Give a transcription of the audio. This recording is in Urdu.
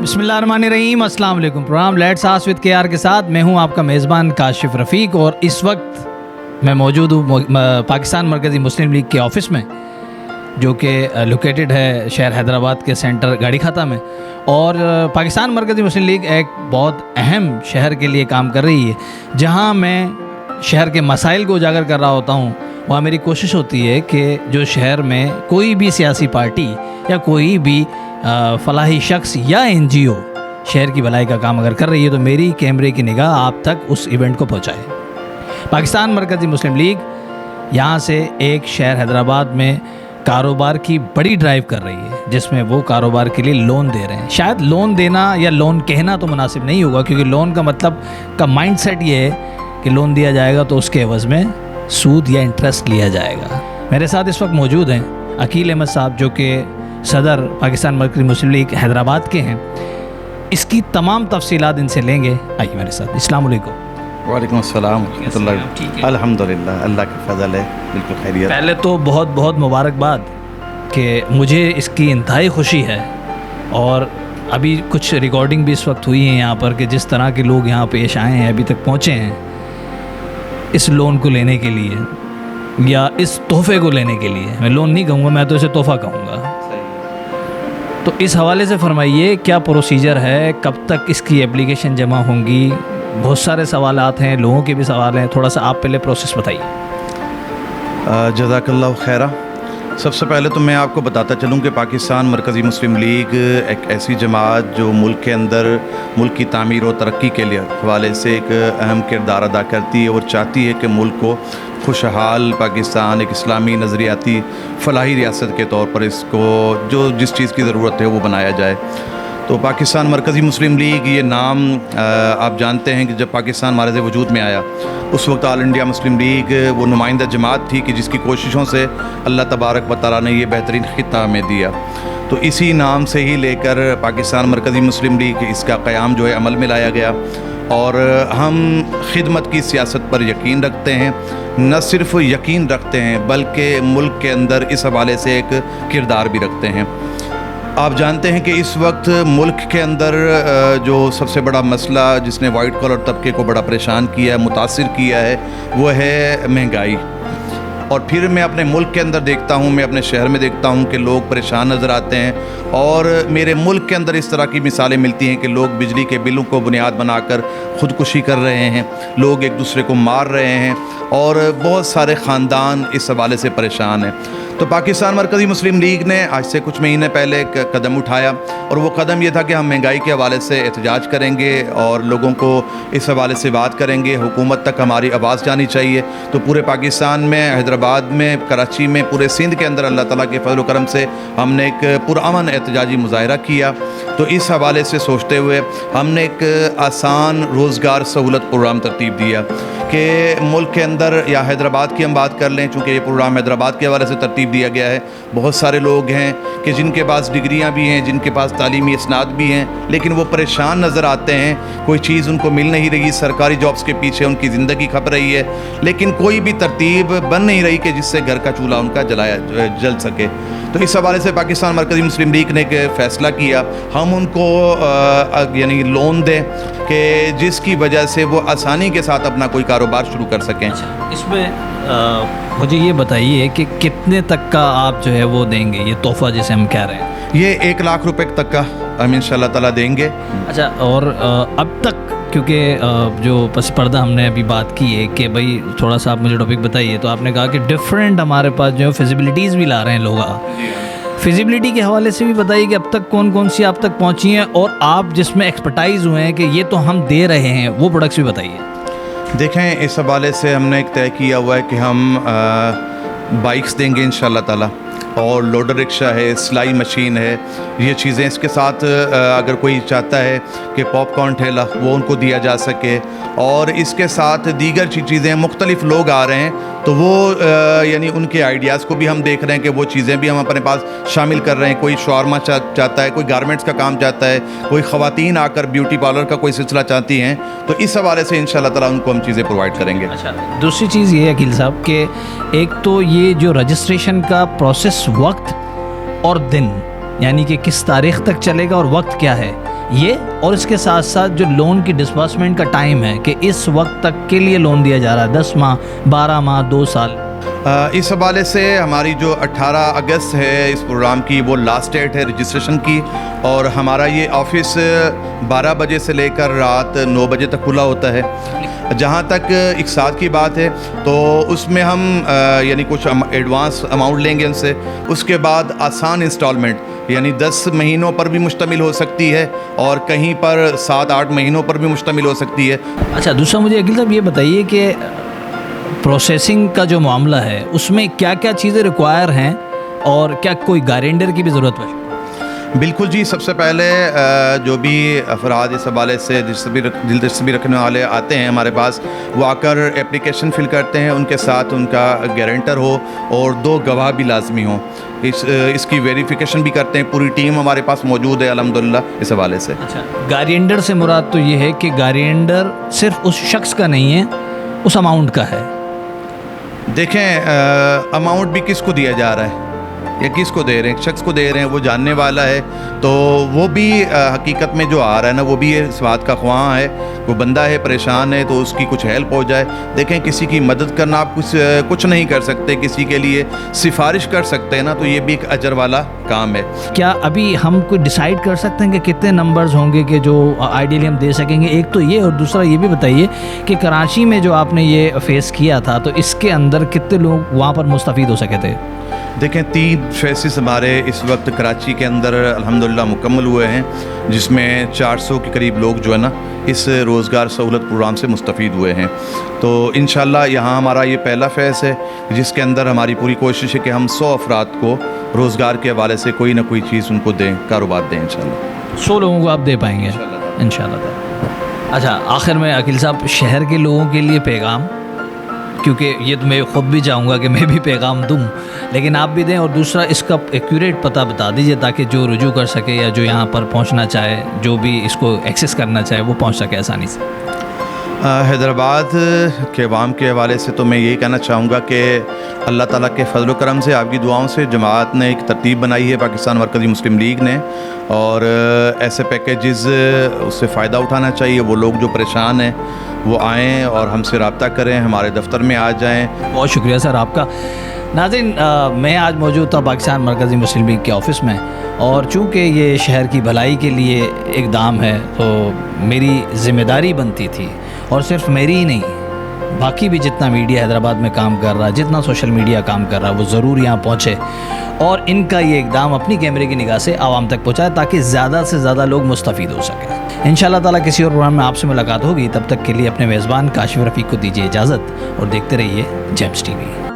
بسم اللہ الرحمن الرحیم. السلام علیکم. پروگرام لیٹس آسک ود کے آر کے ساتھ میں ہوں آپ کا میزبان کاشف رفیق، اور اس وقت میں موجود ہوں پاکستان مرکزی مسلم لیگ کے آفس میں، جو کہ لوکیٹڈ ہے شہر حیدرآباد کے سینٹر گاڑی کھاتا میں. اور پاکستان مرکزی مسلم لیگ ایک بہت اہم شہر کے لیے کام کر رہی ہے، جہاں میں شہر کے مسائل کو اجاگر کر رہا ہوتا ہوں. وہاں میری کوشش ہوتی ہے کہ جو شہر میں کوئی بھی سیاسی پارٹی یا کوئی بھی فلاحی شخص یا این جی او شہر کی بھلائی کا کام اگر کر رہی ہے تو میری کیمرے کی نگاہ آپ تک اس ایونٹ کو پہنچائے. پاکستان مرکزی مسلم لیگ یہاں سے ایک شہر حیدرآباد میں کاروبار کی بڑی ڈرائیو کر رہی ہے، جس میں وہ کاروبار کے لیے لون دے رہے ہیں. شاید لون دینا یا لون کہنا تو مناسب نہیں ہوگا، کیونکہ لون کا مطلب کا مائنڈ سیٹ یہ ہے کہ لون دیا جائے گا تو اس کے عوض میں سود یا انٹرسٹ لیا جائے گا. میرے ساتھ اس وقت موجود ہیں عقیل احمد صاحب، جو کہ صدر پاکستان مرکزی مسلم لیگ حیدرآباد کے ہیں. اس کی تمام تفصیلات ان سے لیں گے. آئیے میرے ساتھ. السلام علیکم. وعلیکم السلام ورحمۃ اللہ. الحمدللہ، اللہ کا فضل ہے، بالکل خیریت. پہلے تو بہت بہت مبارکباد کہ مجھے اس کی انتہائی خوشی ہے، اور ابھی کچھ ریکارڈنگ بھی اس وقت ہوئی ہیں یہاں پر کہ جس طرح کے لوگ یہاں پیش آئے ہیں، ابھی تک پہنچے ہیں اس لون کو لینے کے لیے یا اس تحفے کو لینے کے لیے. میں لون نہیں کہوں گا، میں تو اسے تحفہ کہوں گا. تو اس حوالے سے فرمائیے کیا پروسیجر ہے، کب تک اس کی اپلیکیشن جمع ہوں گی؟ بہت سارے سوالات ہیں، لوگوں کے بھی سوال ہیں، تھوڑا سا آپ پہلے پروسیس بتائیے. جزاک اللہ خیرہ. سب سے پہلے تو میں آپ کو بتاتا چلوں کہ پاکستان مرکزی مسلم لیگ ایک ایسی جماعت جو ملک کے اندر ملک کی تعمیر و ترقی کے لیے حوالے سے ایک اہم کردار ادا کرتی ہے، اور چاہتی ہے کہ ملک کو خوشحال پاکستان، ایک اسلامی نظریاتی فلاحی ریاست کے طور پر اس کو جس چیز کی ضرورت ہے وہ بنایا جائے. تو پاکستان مرکزی مسلم لیگ یہ نام آپ جانتے ہیں کہ جب پاکستان مارز وجود میں آیا اس وقت آل انڈیا مسلم لیگ وہ نمائندہ جماعت تھی کہ جس کی کوششوں سے اللہ تبارک و تعالیٰ نے یہ بہترین خطہ ہمیں دیا. تو اسی نام سے ہی لے کر پاکستان مرکزی مسلم لیگ اس کا قیام جو ہے عمل میں لایا گیا، اور ہم خدمت کی سیاست پر یقین رکھتے ہیں. نہ صرف یقین رکھتے ہیں بلکہ ملک کے اندر اس حوالے سے ایک کردار بھی رکھتے ہیں. آپ جانتے ہیں کہ اس وقت ملک کے اندر جو سب سے بڑا مسئلہ جس نے وائٹ کالر طبقے کو بڑا پریشان کیا ہے، متاثر کیا ہے، وہ ہے مہنگائی. اور پھر میں اپنے ملک کے اندر دیکھتا ہوں، میں اپنے شہر میں دیکھتا ہوں کہ لوگ پریشان نظر آتے ہیں، اور میرے ملک کے اندر اس طرح کی مثالیں ملتی ہیں کہ لوگ بجلی کے بلوں کو بنیاد بنا کر خودکشی کر رہے ہیں، لوگ ایک دوسرے کو مار رہے ہیں، اور بہت سارے خاندان اس حوالے سے پریشان ہیں. تو پاکستان مرکزی مسلم لیگ نے آج سے کچھ مہینے پہلے ایک قدم اٹھایا، اور وہ قدم یہ تھا کہ ہم مہنگائی کے حوالے سے احتجاج کریں گے اور لوگوں کو اس حوالے سے بات کریں گے. حکومت تک ہماری آواز جانی چاہیے. تو پورے پاکستان میں، حیدرآباد میں، کراچی میں، پورے سندھ کے اندر اللہ تعالیٰ کے فضل و کرم سے ہم نے ایک پرامن احتجاجی مظاہرہ کیا. تو اس حوالے سے سوچتے ہوئے ہم نے ایک آسان روزگار سہولت پروگرام ترتیب دیا کہ ملک کے اندر یا حیدرآباد کی ہم بات کر لیں، چونکہ یہ پروگرام حیدرآباد کے حوالے سے ترتیب دیا گیا ہے. بہت سارے لوگ ہیں کہ جن کے پاس ڈگریاں بھی ہیں، جن کے پاس تعلیمی اسناد بھی ہیں، لیکن وہ پریشان نظر آتے ہیں. کوئی چیز ان کو مل نہیں رہی، سرکاری جابس کے پیچھے ان کی زندگی کھپ رہی ہے، لیکن کوئی بھی ترتیب بن نہیں رہی کہ جس سے گھر کا چولہا ان کا جل سکے. تو اس حوالے سے پاکستان مرکزی مسلم لیگ نے ایک فیصلہ کیا، ہم ان کو یعنی لون دیں کہ جس کی وجہ سے وہ آسانی کے ساتھ اپنا کوئی کاروبار شروع کر سکیں. اس میں مجھے یہ بتائیے کہ کتنے تک کا آپ جو ہے وہ دیں گے یہ تحفہ جسے ہم کہہ رہے ہیں؟ یہ 1 لاکھ روپے تک کا ہم انشاءاللہ تعالیٰ دیں گے. اچھا، اور اب تک کیونکہ جو پس پردہ ہم نے ابھی بات کی ہے کہ بھائی تھوڑا سا آپ مجھے ٹاپک بتائیے، تو آپ نے کہا کہ ڈفرینٹ ہمارے پاس جو ہے فیزیبلٹیز بھی لا رہے ہیں لوگ. فیزیبلٹی کے حوالے سے بھی بتائیے کہ اب تک کون کون سی آپ تک پہنچی ہیں، اور آپ جس میں ایکسپرٹائز ہوئے ہیں کہ یہ تو ہم دے رہے ہیں وہ پروڈکٹس بھی بتائیے. دیکھیں، اس حوالے سے ہم نے ایک طے کیا ہوا ہے کہ ہم بائکس دیں گے انشاءاللہ تعالیٰ، اور لوڈر رکشا ہے، سلائی مشین ہے، یہ چیزیں. اس کے ساتھ اگر کوئی چاہتا ہے کہ پاپ کارن ٹھیلا وہ ان کو دیا جا سکے، اور اس کے ساتھ دیگر چیزیں. مختلف لوگ آ رہے ہیں تو وہ یعنی ان کے آئیڈیاز کو بھی ہم دیکھ رہے ہیں کہ وہ چیزیں بھی ہم اپنے پاس شامل کر رہے ہیں. کوئی شاورما چاہتا ہے، کوئی گارمنٹس کا کام چاہتا ہے، کوئی خواتین آ کر بیوٹی پارلر کا کوئی سلسلہ چاہتی ہیں، تو اس حوالے سے انشاءاللہ تعالیٰ ان کو ہم چیزیں پرووائڈ کریں گے. اچھا، دوسری چیز یہ ہے عقیل صاحب کہ ایک تو یہ جو رجسٹریشن کا پروسیس وقت اور دن، یعنی کہ کس تاریخ تک چلے گا اور وقت کیا ہے، یہ اور اس کے ساتھ ساتھ جو لون کی ڈسبرسمنٹ کا ٹائم ہے کہ اس وقت تک کے لیے لون دیا جا رہا ہے 10 ماہ 12 ماہ 2 سال. اس حوالے سے ہماری جو 18 اگست ہے اس پروگرام کی وہ لاسٹ ڈیٹ ہے رجسٹریشن کی, اور ہمارا یہ آفس 12 بجے سے لے کر رات 9 بجے تک کھلا ہوتا ہے. جہاں تک اقساط کی بات ہے تو اس میں ہم یعنی کچھ ایڈوانس اماؤنٹ لیں گے ان سے, اس کے بعد آسان انسٹالمنٹ یعنی 10 مہینوں پر بھی مشتمل ہو سکتی ہے اور کہیں پر 7-8 مہینوں پر بھی مشتمل ہو سکتی ہے. اچھا, دوسرا مجھے عقیل صاحب یہ بتائیے کہ پروسیسنگ کا جو معاملہ ہے اس میں کیا کیا چیزیں ریکوائر ہیں اور کیا کوئی گارنٹر کی بھی ضرورت پڑے؟ بالکل جی, سب سے پہلے جو بھی افراد اس حوالے سے دلچسپی رکھنے والے آتے ہیں ہمارے پاس, وہ آ کر اپلیکیشن فل کرتے ہیں, ان کے ساتھ ان کا گارنٹر ہو اور 2 گواہ بھی لازمی ہوں. اس کی ویریفیکیشن بھی کرتے ہیں, پوری ٹیم ہمارے پاس موجود ہے الحمدللہ اس حوالے سے. اچھا, گارنٹر سے مراد تو یہ ہے کہ گارنٹر صرف اس شخص کا نہیں ہے, اس اماؤنٹ کا ہے. دیکھیں اماؤنٹ بھی کس کو دیا جا رہا ہے یا کس کو دے رہے ہیں, شخص کو دے رہے ہیں, وہ جاننے والا ہے, تو وہ بھی حقیقت میں جو آ رہا ہے نا وہ بھی اس بات کا خواہاں ہے, وہ بندہ ہے پریشان ہے تو اس کی کچھ ہیلپ ہو جائے. دیکھیں کسی کی مدد کرنا آپ کچھ نہیں کر سکتے, کسی کے لیے سفارش کر سکتے ہیں نا, تو یہ بھی ایک اجر والا کام ہے. کیا ابھی ہم کوئی ڈیسائیڈ کر سکتے ہیں کہ کتنے نمبرز ہوں گے کہ جو آئیڈیلی ہم دے سکیں گے؟ ایک تو یہ, اور دوسرا یہ بھی بتائیے کہ کراچی میں جو آپ نے یہ فیس کیا تھا تو اس کے اندر کتنے لوگ وہاں پر مستفید ہو سکے تھے؟ دیکھیں 3 فیسز ہمارے اس وقت کراچی کے اندر الحمدللہ مکمل ہوئے ہیں, جس میں 400 کے قریب لوگ جو ہے نا اس روزگار سہولت پروگرام سے مستفید ہوئے ہیں. تو انشاءاللہ یہاں ہمارا یہ پہلا فیز ہے جس کے اندر ہماری پوری کوشش ہے کہ ہم 100 افراد کو روزگار کے حوالے سے کوئی نہ کوئی چیز ان کو دیں, کاروبار دیں. انشاءاللہ 100 لوگوں کو آپ دے پائیں گے انشاءاللہ. اچھا, آخر میں عقیل صاحب شہر کے لوگوں کے لیے پیغام, کیونکہ یہ تو میں خود بھی چاہوں گا کہ میں بھی پیغام دوں, لیکن آپ بھی دیں, اور دوسرا اس کا ایکوریٹ پتہ بتا دیجئے تاکہ جو رجوع کر سکے یا جو یہاں پر پہنچنا چاہے, جو بھی اس کو ایکسیس کرنا چاہے وہ پہنچ سکے آسانی سے. حیدرآباد کے عوام کے حوالے سے تو میں یہی کہنا چاہوں گا کہ اللہ تعالیٰ کے فضل و کرم سے, آپ کی دعاؤں سے جماعت نے ایک ترتیب بنائی ہے پاکستان مرکزی مسلم لیگ نے, اور ایسے پیکیجز اس سے فائدہ اٹھانا چاہیے. وہ لوگ جو پریشان ہیں وہ آئیں اور ہم سے رابطہ کریں, ہمارے دفتر میں آ جائیں. بہت شکریہ سر آپ کا. ناظرین, میں آج موجود تھا پاکستان مرکزی مسلم لیگ کے آفس میں, اور چونکہ یہ شہر کی بھلائی کے لیے اقدام ہے تو میری ذمہ داری بنتی تھی, اور صرف میری ہی نہیں, باقی بھی جتنا میڈیا حیدرآباد میں کام کر رہا ہے, جتنا سوشل میڈیا کام کر رہا ہے, وہ ضرور یہاں پہنچے اور ان کا یہ اقدام اپنی کیمرے کی نگاہ سے عوام تک پہنچائے تاکہ زیادہ سے زیادہ لوگ مستفید ہو سکیں. انشاءاللہ تعالیٰ کسی اور پروگرام میں آپ سے ملاقات ہوگی. تب تک کے لیے اپنے میزبان کاشف رفیق کو دیجیے اجازت اور دیکھتے رہیے جیمز ٹی وی.